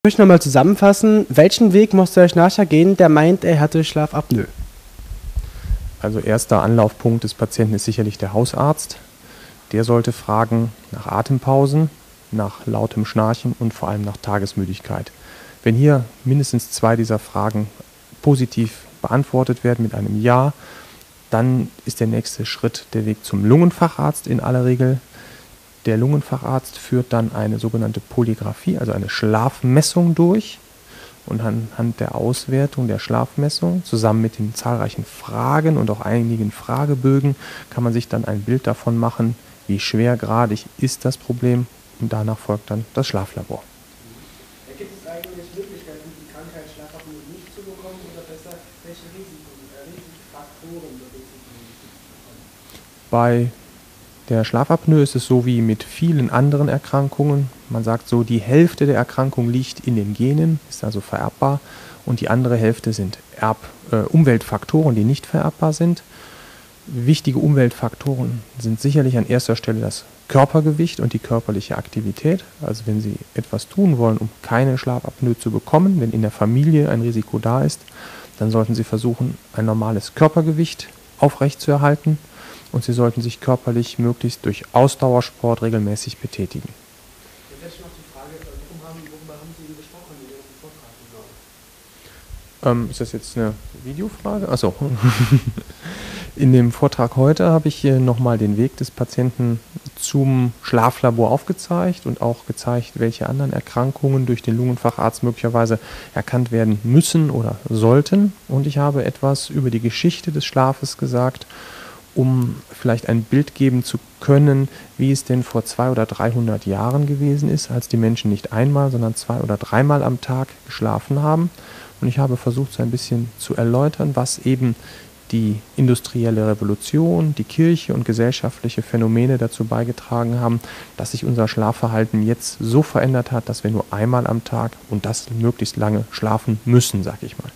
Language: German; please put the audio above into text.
möchte nochmal zusammenfassen, welchen Weg musste euch nachher gehen, der meint, er hatte Schlafapnoe? Also erster Anlaufpunkt des Patienten ist sicherlich der Hausarzt. Der sollte fragen nach Atempausen, nach lautem Schnarchen und vor allem nach Tagesmüdigkeit. Wenn hier mindestens 2 dieser Fragen positiv beantwortet werden mit einem Ja, dann ist der nächste Schritt der Weg zum Lungenfacharzt in aller Regel. Der Lungenfacharzt führt dann eine sogenannte Polygraphie, also eine Schlafmessung durch. Und anhand der Auswertung der Schlafmessung zusammen mit den zahlreichen Fragen und auch einigen Fragebögen kann man sich dann ein Bild davon machen, wie schwergradig ist das Problem, und danach folgt dann das Schlaflabor. Gibt es eigentlich Möglichkeiten, die Krankheit Schlafapnoe nicht zu bekommen, oder besser, welche Risikofaktoren berücksichtigen? Bei der Schlafapnoe ist es so wie mit vielen anderen Erkrankungen. Man sagt so, die Hälfte der Erkrankung liegt in den Genen, ist also vererbbar, und die andere Hälfte sind Umweltfaktoren, die nicht vererbbar sind. Wichtige Umweltfaktoren sind sicherlich an erster Stelle das Körpergewicht und die körperliche Aktivität. Also wenn Sie etwas tun wollen, um keine Schlafapnoe zu bekommen, wenn in der Familie ein Risiko da ist, dann sollten Sie versuchen, ein normales Körpergewicht aufrechtzuerhalten. Und Sie sollten sich körperlich möglichst durch Ausdauersport regelmäßig betätigen. Jetzt hätte ich noch die Frage, worüber haben Sie gesprochen in Ihrem Vortrag? Ist das jetzt eine Videofrage? Achso. In dem Vortrag heute habe ich nochmal den Weg des Patienten zum Schlaflabor aufgezeigt und auch gezeigt, welche anderen Erkrankungen durch den Lungenfacharzt möglicherweise erkannt werden müssen oder sollten. Und ich habe etwas über die Geschichte des Schlafes gesagt, um vielleicht ein Bild geben zu können, wie es denn vor 200 oder 300 Jahren gewesen ist, als die Menschen nicht einmal, sondern 2- oder 3-mal am Tag geschlafen haben. Und ich habe versucht, so ein bisschen zu erläutern, was eben die industrielle Revolution, die Kirche und gesellschaftliche Phänomene dazu beigetragen haben, dass sich unser Schlafverhalten jetzt so verändert hat, dass wir nur einmal am Tag und das möglichst lange schlafen müssen, sag ich mal.